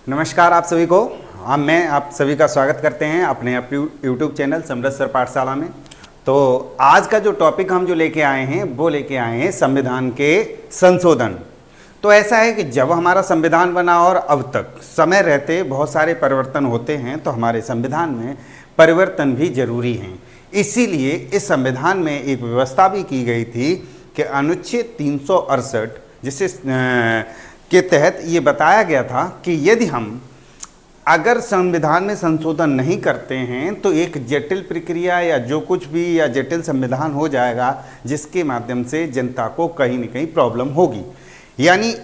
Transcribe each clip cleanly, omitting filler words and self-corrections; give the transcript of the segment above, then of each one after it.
नमस्कार आप सभी को। मैं आप सभी का स्वागत करते हैं अपने यूट्यूब चैनल समरस सर पाठशाला में। तो आज का जो टॉपिक हम जो लेके आए हैं वो लेके आए हैं संविधान के संशोधन। तो ऐसा है कि जब हमारा संविधान बना और अब तक समय रहते बहुत सारे परिवर्तन होते हैं, तो हमारे संविधान में परिवर्तन भी जरूरी हैं। इसीलिए इस संविधान में एक व्यवस्था भी की गई थी कि अनुच्छेद 368 जिसे के तहत ये बताया गया था कि यदि हम अगर संविधान में संशोधन नहीं करते हैं तो एक जटिल प्रक्रिया या जो कुछ भी या जटिल संविधान हो जाएगा, जिसके माध्यम से जनता को कहीं न कहीं प्रॉब्लम होगी। यानी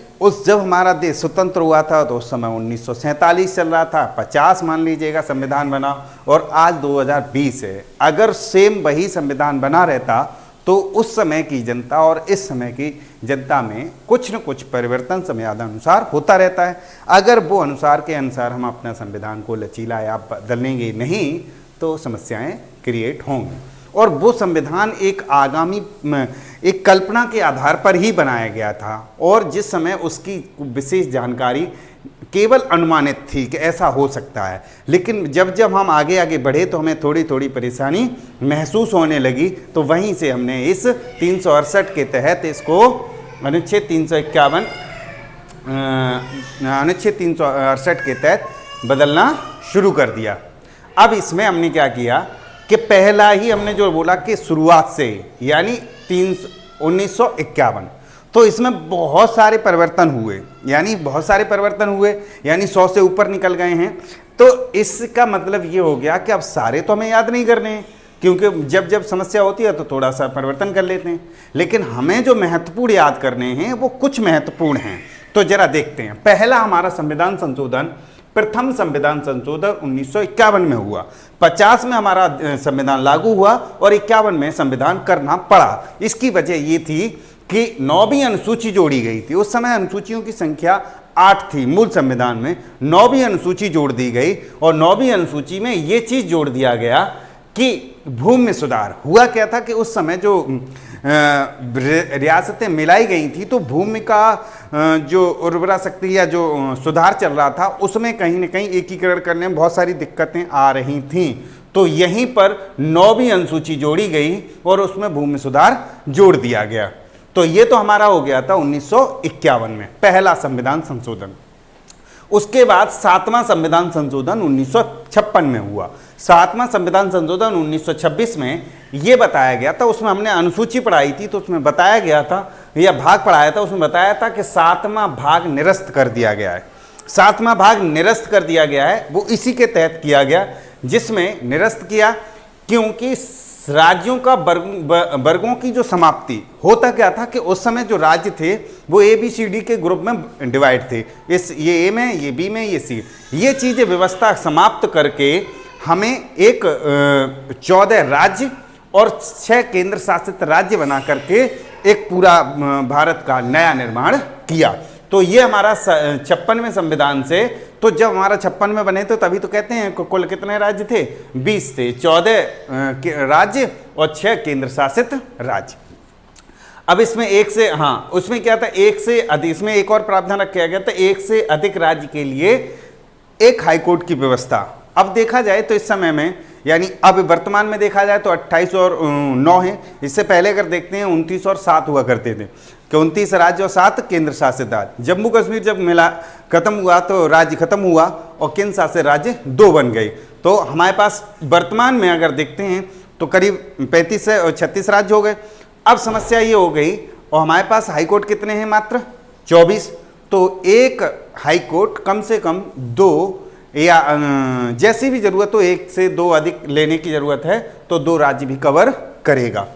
जब हमारा देश स्वतंत्र हुआ था तो उस समय 1947 चल रहा था, 50 मान लीजिएगा संविधान बना, और आज 2020 है। अगर सेम वही संविधान बना रहता तो उस समय की जनता और इस समय की जनता में कुछ न कुछ परिवर्तन समयानुसार होता रहता है। अगर वो अनुसार के अनुसार हम अपना संविधान को लचीला या बदलेंगे नहीं तो समस्याएं क्रिएट होंगी। और वो संविधान एक एक कल्पना के आधार पर ही बनाया गया था, और जिस समय उसकी विशेष जानकारी केवल अनुमानित थी कि ऐसा हो सकता है। लेकिन जब जब हम आगे आगे बढ़े तो हमें थोड़ी थोड़ी परेशानी महसूस होने लगी। तो वहीं से हमने इस 368 के तहत इसको अनुच्छेद 368 के तहत बदलना शुरू कर दिया। अब इसमें हमने क्या किया कि पहला ही हमने जो बोला कि शुरुआत से यानी 1951, तो इसमें बहुत सारे परिवर्तन हुए, यानी 100 से ऊपर निकल गए हैं। तो इसका मतलब ये हो गया कि अब सारे तो हमें याद नहीं करने हैं, क्योंकि जब जब समस्या होती है तो थोड़ा सा परिवर्तन कर लेते हैं। लेकिन हमें जो महत्वपूर्ण याद करने हैं वो कुछ महत्वपूर्ण हैं। तो जरा देखते हैं। पहला हमारा संविधान संशोधन, प्रथम संविधान संशोधन 1951 में हुआ। 50 में हमारा संविधान लागू हुआ और 51 में संविधान करना पड़ा। इसकी वजह ये थी कि 9वीं अनुसूची जोड़ी गई थी। उस समय अनुसूचियों की संख्या 8 थी मूल संविधान में, 9वीं अनुसूची जोड़ दी गई, और 9वीं अनुसूची में ये चीज जोड़ दिया गया कि भूमि में सुधार हुआ। क्या था कि उस समय जो रियासतें मिलाई गई थी तो भूमि का जो उर्वरा शक्ति या जो सुधार चल रहा था उसमें कहीं ना कहीं एकीकरण करने में बहुत सारी दिक्कतें आ रही थीं। तो यहीं पर 9वीं अनुसूची जोड़ी गई और उसमें भूमि सुधार जोड़ दिया गया। तो ये तो हमारा हो गया था 1951 में पहला संविधान संशोधन। उसके बाद 7वां संविधान संशोधन 1956 में हुआ। 7वां संविधान संशोधन 1926 में ये बताया गया था, उसमें हमने अनुसूची पढ़ाई थी तो उसमें बताया गया था, या भाग पढ़ाया था, उसमें बताया था कि 7वां भाग निरस्त कर दिया गया है। 7वां भाग निरस्त कर दिया गया है, वो इसी के तहत किया गया, जिसमें निरस्त किया क्योंकि राज्यों का वर्गों की जो समाप्ति, होता क्या था कि उस समय जो राज्य थे वो ABCD के ग्रुप में डिवाइड थे, ये ए में, ये बी में, ये सी। ये चीज़ें व्यवस्था समाप्त करके हमें एक 14 राज्य और 6 केंद्र शासित राज्य बना करके एक पूरा भारत का नया निर्माण किया। तो ये हमारा 56वें संविधान से, तो जब हमारा 56 में बने तो तभी तो कहते हैं कुल कितने राज्य थे, 20 थे, 14 राज्य और 6 केंद्र शासित राज्य। अब इसमें उसमें क्या था, एक से अधिक, इसमें एक और प्रावधान रखा गया था, एक से अधिक राज्य के लिए एक हाईकोर्ट की व्यवस्था। अब देखा जाए तो इस समय में, यानी अब वर्तमान में देखा जाए तो 28 और 9 है। इससे पहले अगर देखते हैं 29 और 7 हुआ करते थे कि 29 राज्य और 7 केंद्र शासित राज्य। जम्मू कश्मीर जब खत्म हुआ तो राज्य खत्म हुआ और केंद्र शासित राज्य 2 बन गए। तो हमारे पास वर्तमान में अगर देखते हैं तो करीब 35 से और 36 राज्य हो गए। अब समस्या ये हो गई, और हमारे पास हाईकोर्ट कितने हैं, मात्र 24। तो एक हाईकोर्ट कम से कम 2 या जैसी भी जरूरत हो 1 से 2 अधिक लेने की जरूरत है तो 2 राज्य भी कवर करेगा।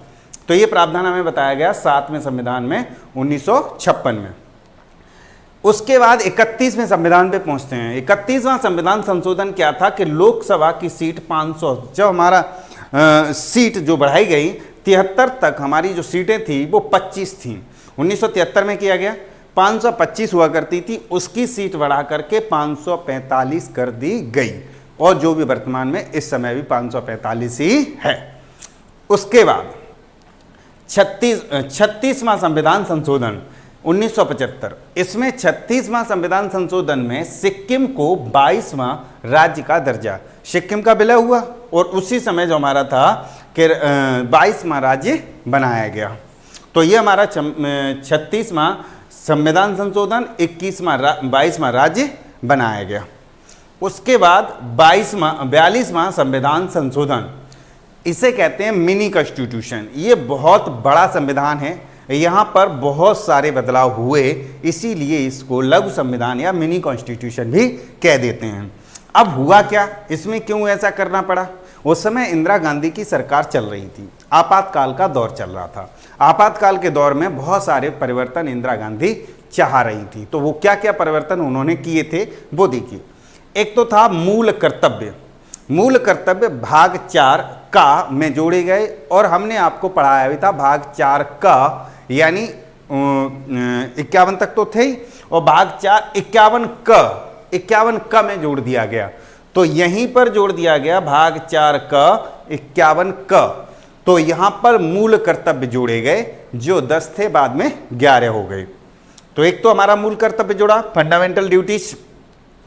तो ये प्रावधान हमें बताया गया 7वें संविधान में 1956 में। उसके बाद 31वें संविधान पे पहुंचते हैं। 31वां संविधान संशोधन क्या था कि लोकसभा की सीट 500, जब हमारा सीट जो बढ़ाई गई 73 तक, हमारी जो सीटें थी वो 25 थी। 1973 में किया गया, 525 हुआ करती थी, उसकी सीट बढ़ा करके 545 कर दी गई, और जो भी वर्तमान में इस समय भी 545 ही है। उसके बाद 36वां संविधान संशोधन, 1975। इसमें 36वां संविधान संशोधन में सिक्किम को 22वां राज्य का दर्जा, सिक्किम का विलय हुआ और उसी समय जो हमारा था कि 22वां राज्य बनाया गया। तो ये हमारा 36वां संविधान संशोधन, 22वां राज्य बनाया गया। उसके बाद 42वां संविधान संशोधन, इसे कहते हैं मिनी कॉन्स्टिट्यूशन। ये बहुत बड़ा संविधान है, यहाँ पर बहुत सारे बदलाव हुए, इसीलिए इसको लघु संविधान या मिनी कॉन्स्टिट्यूशन भी कह देते हैं। अब हुआ क्या, इसमें क्यों ऐसा करना पड़ा? उस समय इंदिरा गांधी की सरकार चल रही थी, आपातकाल का दौर चल रहा था। आपातकाल के दौर में बहुत सारे परिवर्तन इंदिरा गांधी चाह रही थी। तो वो क्या क्या परिवर्तन उन्होंने किए थे वो देखिए। एक तो था मूल कर्तव्य। मूल कर्तव्य भाग 4 का में जोड़े गए, और हमने आपको पढ़ाया भी था भाग 4 का, यानी 51 तक तो थे ही, और भाग 4 51 क में जोड़ दिया गया। तो यहीं पर जोड़ दिया गया भाग 4 का 51 क। तो यहां पर मूल कर्तव्य जोड़े गए, जो 10 थे बाद में 11 हो गए। तो एक तो हमारा मूल कर्तव्य जोड़ा, फंडामेंटल ड्यूटीज।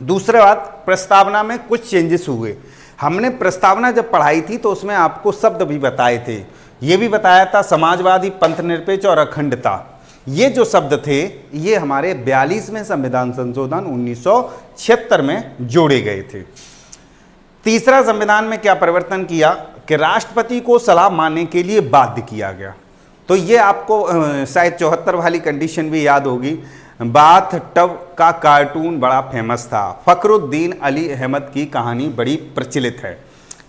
दूसरा बात, प्रस्तावना में कुछ चेंजेस हुए। हमने प्रस्तावना जब पढ़ाई थी तो उसमें आपको शब्द भी बताए थे, ये भी बताया था समाजवादी, पंथनिरपेक्ष और अखंडता। ये जो शब्द थे ये हमारे 42वें संविधान संशोधन 1976 में जोड़े गए थे। तीसरा, संविधान में क्या परिवर्तन किया कि राष्ट्रपति को सलाह मानने के लिए बाध्य किया गया। तो ये आपको शायद 74 वाली कंडीशन भी याद होगी। बाथ टब का कार्टून बड़ा फेमस था। फखरुद्दीन अली अहमद की कहानी बड़ी प्रचलित है,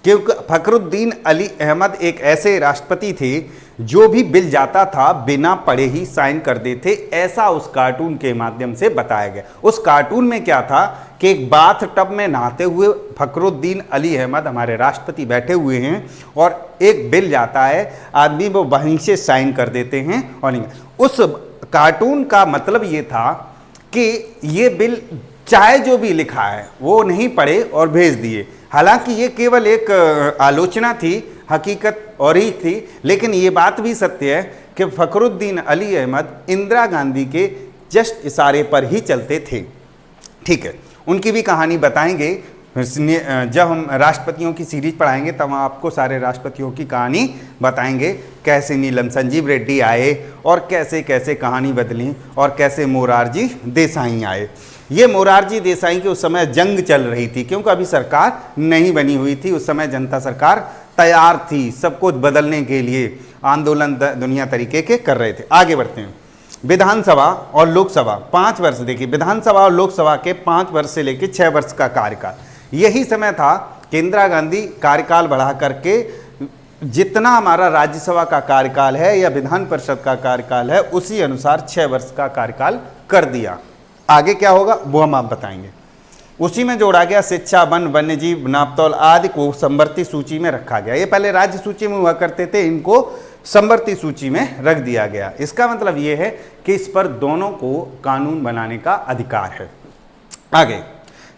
क्योंकि फखरुद्दीन अली अहमद एक ऐसे राष्ट्रपति थे जो भी बिल जाता था बिना पढ़े ही साइन कर देते, ऐसा उस कार्टून के माध्यम से बताया गया। उस कार्टून में क्या था कि एक बाथ टब में नहाते हुए फखरुद्दीन अली अहमद हमारे राष्ट्रपति बैठे हुए हैं और एक बिल जाता है, आदमी वो वहीं से साइन कर देते हैं। और उस कार्टून का मतलब ये था कि ये बिल चाहे जो भी लिखा है वो नहीं पढ़े और भेज दिए। हालांकि ये केवल एक आलोचना थी, हकीकत और ही थी, लेकिन ये बात भी सत्य है कि फखरुद्दीन अली अहमद इंदिरा गांधी के जस्ट इशारे पर ही चलते थे। ठीक है, उनकी भी कहानी बताएंगे जब हम राष्ट्रपतियों की सीरीज पढ़ाएंगे, तब हम आपको सारे राष्ट्रपतियों की कहानी बताएंगे, कैसे नीलम संजीव रेड्डी आए और कैसे कैसे कहानी बदली और कैसे मोरारजी देसाई आए। ये मोरारजी देसाई की उस समय जंग चल रही थी, क्योंकि अभी सरकार नहीं बनी हुई थी। उस समय जनता सरकार तैयार थी सब कुछ बदलने के लिए, आंदोलन दुनिया तरीके के कर रहे थे। आगे बढ़ते हैं। विधानसभा और लोकसभा 5 वर्ष, देखिए विधानसभा और लोकसभा के 5 वर्ष से लेकर 6 वर्ष का कार्यकाल, यही समय था कि इंदिरा गांधी कार्यकाल बढ़ा करके जितना हमारा राज्यसभा का कार्यकाल है या विधान परिषद का कार्यकाल है उसी अनुसार 6 वर्ष का कार्यकाल कर दिया। आगे क्या होगा वो हम आप बताएंगे। उसी में जोड़ा गया शिक्षा, वन, वन्यजीव, नापतौल आदि को संवर्ती सूची में रखा गया। ये पहले राज्य सूची में हुआ करते थे, इनको संवर्ती सूची में रख दिया गया। इसका मतलब ये है कि इस पर दोनों को कानून बनाने का अधिकार है। आगे,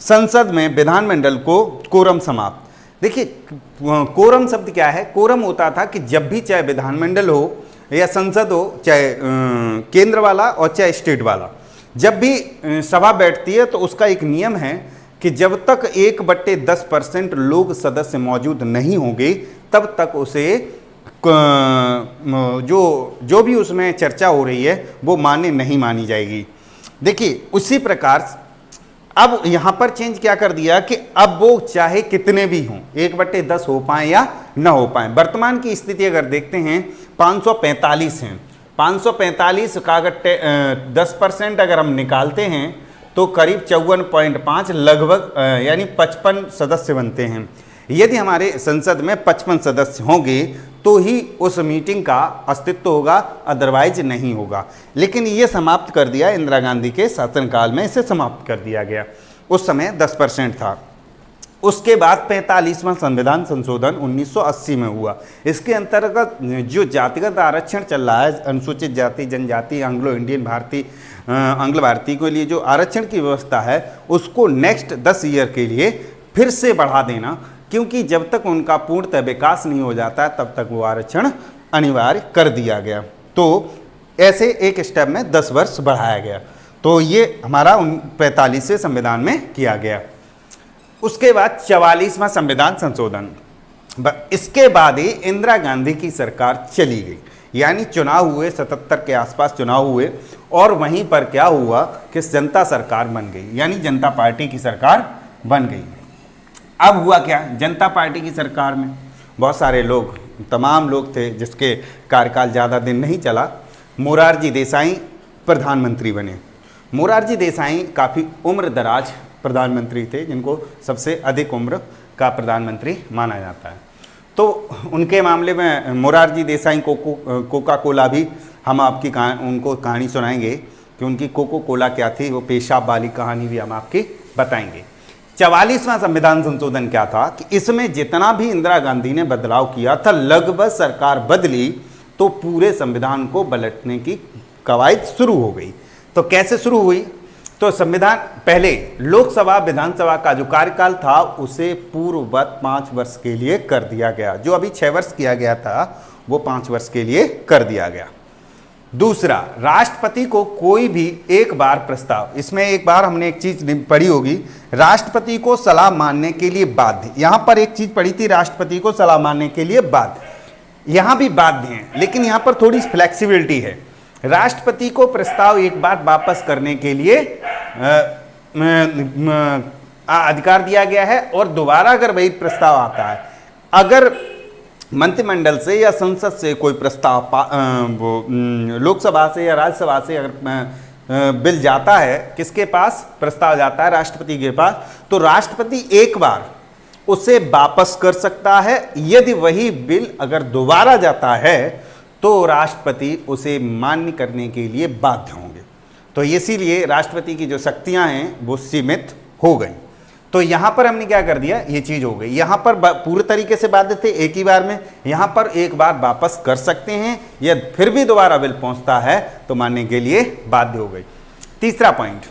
संसद में विधानमंडल को कोरम समाप्त। देखिए कोरम शब्द क्या है? कोरम होता था कि जब भी चाहे विधानमंडल हो या संसद हो, चाहे केंद्र वाला और चाहे स्टेट वाला, जब भी सभा बैठती है तो उसका एक नियम है कि जब तक 1/10% लोग सदस्य मौजूद नहीं होंगे तब तक उसे जो भी उसमें चर्चा हो रही है वो मान्य नहीं मानी जाएगी। देखिए उसी प्रकार अब यहाँ पर चेंज क्या कर दिया कि अब वो चाहे कितने भी हों, 1/10 हो पाए या न हो पाए। वर्तमान की स्थिति अगर देखते हैं 545 हैं। 545 का अगर 10% अगर हम निकालते हैं तो करीब 54.5 लगभग यानी 55 सदस्य बनते हैं। यदि हमारे संसद में 55 सदस्य होंगे तो ही उस मीटिंग का अस्तित्व होगा, अदरवाइज नहीं होगा। लेकिन ये समाप्त कर दिया इंदिरा गांधी के शासनकाल में, इसे समाप्त कर दिया गया। उस समय 10% था। उसके बाद 45वां संविधान संशोधन 1980 में हुआ। इसके अंतर्गत जो जातिगत आरक्षण चल रहा है, अनुसूचित जाति, जनजाति, एंग्लो इंडियन, भारतीय, आंग्ल भारतीय के लिए जो आरक्षण की व्यवस्था है उसको नेक्स्ट 10 ईयर के लिए फिर से बढ़ा देना, क्योंकि जब तक उनका पूर्णतः विकास नहीं हो जाता है तब तक वो आरक्षण अनिवार्य कर दिया गया। तो ऐसे एक स्टेप में 10 वर्ष बढ़ाया गया। तो ये हमारा 45वें संविधान में किया गया। उसके बाद 44वां संविधान संशोधन, इसके बाद ही इंदिरा गांधी की सरकार चली गई, यानी चुनाव हुए, 77 के आसपास चुनाव हुए और वहीं पर क्या हुआ कि जनता सरकार बन गई, यानी जनता पार्टी की सरकार बन गई। अब हुआ क्या, जनता पार्टी की सरकार में बहुत सारे लोग, तमाम लोग थे जिसके कार्यकाल ज़्यादा दिन नहीं चला। मोरारजी देसाई प्रधानमंत्री बने। मोरारजी देसाई काफ़ी उम्र दराज प्रधानमंत्री थे, जिनको सबसे अधिक उम्र का प्रधानमंत्री माना जाता है। तो उनके मामले में मोरारजी देसाई कोका कोला भी हम आपकी उनको कहानी सुनाएंगे कि उनकी कोको कोला क्या थी, वो पेशाब वाली कहानी भी हम आपकी बताएंगे। 44वां संविधान संशोधन क्या था कि इसमें जितना भी इंदिरा गांधी ने बदलाव किया था, लगभग सरकार बदली तो पूरे संविधान को पलटने की कवायद शुरू हो गई। तो कैसे शुरू हुई, तो संविधान पहले लोकसभा विधानसभा का जो कार्यकाल था उसे पूर्ववत 5 वर्ष के लिए कर दिया गया। जो अभी 6 वर्ष किया गया था वो 5 वर्ष के लिए कर दिया गया। दूसरा, राष्ट्रपति को कोई भी एक बार प्रस्ताव, इसमें एक बार हमने एक चीज पढ़ी होगी, राष्ट्रपति को सलाह मानने के लिए बाध्य। यहां पर एक चीज पढ़ी थी, राष्ट्रपति को सलाह मानने के लिए बाध्य, यहां भी बाध्य है, लेकिन यहां पर थोड़ी फ्लेक्सिबिलिटी है। राष्ट्रपति को प्रस्ताव एक बार वापस करने के लिए अधिकार दिया गया है और दोबारा अगर वही प्रस्ताव आता है, अगर मंत्रिमंडल से या संसद से कोई प्रस्ताव लोकसभा से या राज्यसभा से अगर बिल जाता है, किसके पास प्रस्ताव जाता है, राष्ट्रपति के पास, तो राष्ट्रपति एक बार उसे वापस कर सकता है। यदि वही बिल अगर दोबारा जाता है तो राष्ट्रपति उसे मान्य करने के लिए बाध्य होंगे। तो इसीलिए राष्ट्रपति की जो शक्तियां हैं वो सीमित हो गई। तो यहां पर हमने क्या कर दिया, ये चीज हो गई। यहां पर पूरे तरीके से बाध्य थे एक ही बार में, यहां पर एक बार वापस कर सकते हैं, यदि फिर भी दोबारा बिल पहुंचता है तो मानने के लिए बाध्य हो गई। तीसरा पॉइंट,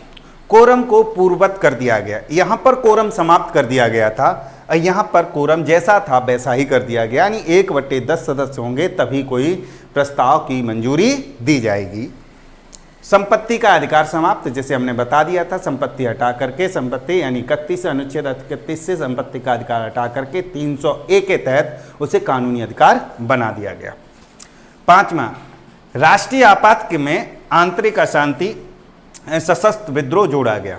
कोरम को पूर्ववत कर दिया गया। यहां पर कोरम समाप्त कर दिया गया था, यहां पर कोरम जैसा था वैसा ही कर दिया गया, यानी 1/10 सदस्य होंगे तभी कोई प्रस्ताव की मंजूरी दी जाएगी। संपत्ति का अधिकार समाप्त, जैसे हमने बता दिया था, संपत्ति हटा करके, संपत्ति यानी 31 अनुच्छेद 31 से संपत्ति का अधिकार हटा करके 301 के तहत उसे कानूनी अधिकार बना दिया गया। 5वां, राष्ट्रीय आपात में आंतरिक अशांति सशस्त्र विद्रोह जोड़ा गया।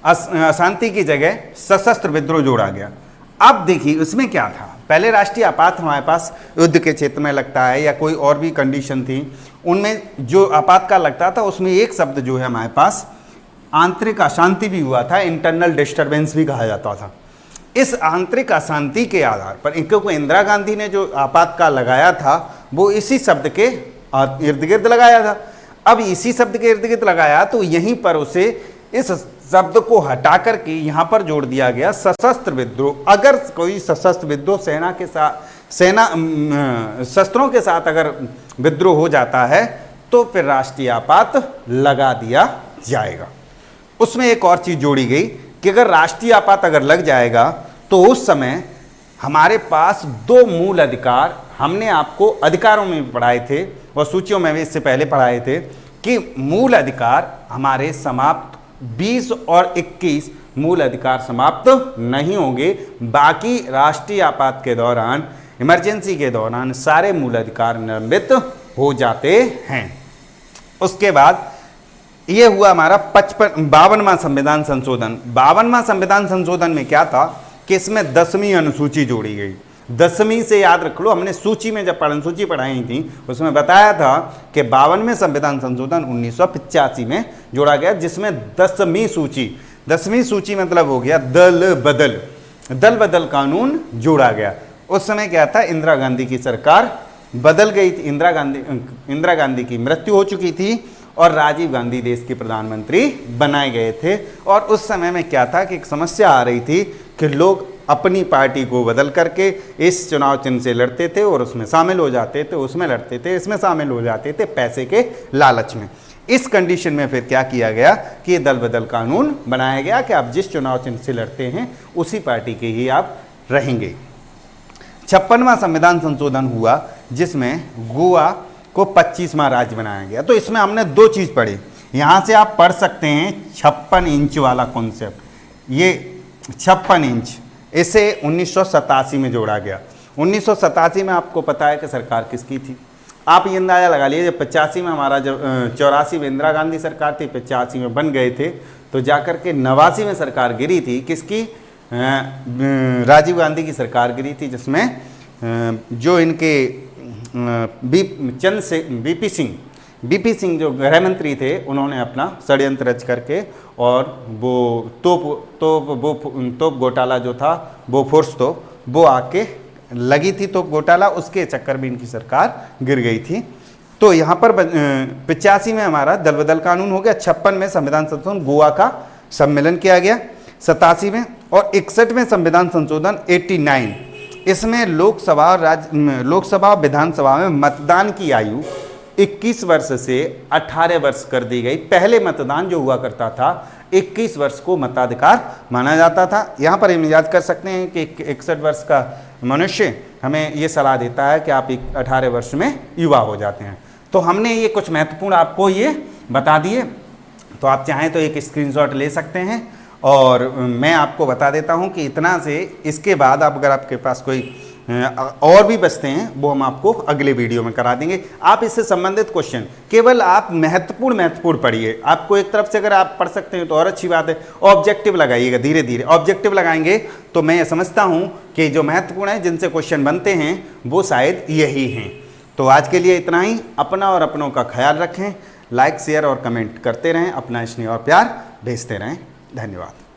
अशांति की जगह सशस्त्र विद्रोह जोड़ा गया। अब देखिए उसमें क्या था, पहले राष्ट्रीय आपात हमारे पास युद्ध के क्षेत्र में लगता है या कोई और भी कंडीशन थी, उनमें जो आपातकाल लगता था उसमें एक शब्द जो है हमारे पास आंतरिक अशांति भी हुआ था, इंटरनल डिस्टर्बेंस भी कहा जाता था। इस आंतरिक अशांति के आधार पर, क्योंकि इंदिरा गांधी ने जो आपातकाल लगाया था वो इसी शब्द के इर्द गिर्द लगाया था। अब इसी शब्द के इर्द गिर्द लगाया तो यहीं पर उसे इस शब्द को हटा करके यहां पर जोड़ दिया गया सशस्त्र विद्रोह। अगर कोई सशस्त्र विद्रोह सेना के साथ, शस्त्रों के साथ अगर विद्रोह हो जाता है तो फिर राष्ट्रीय आपात लगा दिया जाएगा। उसमें एक और चीज जोड़ी गई कि अगर राष्ट्रीय आपात अगर लग जाएगा तो उस समय हमारे पास 2 मूल अधिकार, हमने आपको अधिकारों में भी पढ़ाए थे और सूचियों में भी इससे पहले पढ़ाए थे कि मूल अधिकार हमारे समाप्त 20 और 21 मूल अधिकार समाप्त नहीं होंगे। बाकी राष्ट्रीय आपात के दौरान, इमरजेंसी के दौरान सारे मूल अधिकार निलंबित हो जाते हैं। उसके बाद ये हुआ हमारा 52वां संविधान संशोधन। 52वां संविधान संशोधन में क्या था कि इसमें 10वीं अनुसूची जोड़ी गई। 10वीं से याद रख लो, हमने सूची में जब सूची पढ़ाई थी उसमें बताया था कि 52वें संविधान संशोधन 1985 में जोड़ा गया, जिसमें 10वीं सूची मतलब हो गया दल बदल कानून जोड़ा गया। उस समय क्या था, इंदिरा गांधी की सरकार बदल गई थी, इंदिरा गांधी की मृत्यु हो चुकी थी और राजीव गांधी देश के प्रधानमंत्री बनाए गए थे। और उस समय में क्या था कि एक समस्या आ रही थी कि लोग अपनी पार्टी को बदल करके इस चुनाव चिन्ह से लड़ते थे और उसमें शामिल हो जाते थे, उसमें लड़ते थे, इसमें शामिल हो जाते थे पैसे के लालच में। इस कंडीशन में फिर क्या किया गया कि ये दल बदल कानून बनाया गया कि आप जिस चुनाव चिन्ह से लड़ते हैं उसी पार्टी के ही आप रहेंगे। 56वां संविधान संशोधन हुआ जिसमें गोवा को 25वां राज्य बनाया गया। तो इसमें हमने दो चीज़ पढ़ी, यहाँ से आप पढ़ सकते हैं 56 इंच वाला कॉन्सेप्ट, ये 56 इंच, इसे 1987 में जोड़ा गया। 1987 में आपको पता है कि सरकार किसकी थी, आप ये अंदाज़ा लगा लीजिए, जब 85 में हमारा, जब 84 में इंदिरा गांधी सरकार थी, 85 में बन गए थे, तो जाकर के 89 में सरकार गिरी थी, किसकी, राजीव गांधी की सरकार गिरी थी, जिसमें जो इनके बीपी सिंह जो गृह मंत्री थे, उन्होंने अपना षड्यंत्र रच करके और वो तोप घोटाला जो था, बोफोर्स तो वो आके लगी थी तोप घोटाला, उसके चक्कर में इनकी सरकार गिर गई थी। तो यहाँ पर 85 में हमारा दल बदल कानून हो गया, 56 में संविधान संशोधन गोवा का सम्मेलन किया गया, 87 में, और 61 में संविधान संशोधन 89, इसमें लोकसभा और विधानसभा में मतदान की आयु 21 वर्ष से 18 वर्ष कर दी गई। पहले मतदान जो हुआ करता था 21 वर्ष को मताधिकार माना जाता था। यहाँ पर हम याद कर सकते हैं कि 61 वर्ष का मनुष्य हमें ये सलाह देता है कि आप 18 वर्ष में युवा हो जाते हैं। तो हमने ये कुछ महत्वपूर्ण आपको ये बता दिए, तो आप चाहें तो एक स्क्रीनशॉट ले सकते हैं, और मैं आपको बता देता हूं कि इतना से इसके बाद आप, अगर आपके पास कोई और भी बचते हैं, वो हम आपको अगले वीडियो में करा देंगे। आप इससे संबंधित क्वेश्चन केवल आप महत्वपूर्ण पढ़िए, आपको एक तरफ से अगर आप पढ़ सकते हैं तो और अच्छी बात है। ऑब्जेक्टिव लगाइएगा, धीरे धीरे ऑब्जेक्टिव लगाएंगे तो मैं समझता हूं कि जो महत्वपूर्ण है, जिनसे क्वेश्चन बनते हैं, वो शायद यही हैं। तो आज के लिए इतना ही। अपना और अपनों का ख्याल रखें, लाइक शेयर और कमेंट करते रहें, अपना स्नेह और प्यार भेजते रहें। धन्यवाद।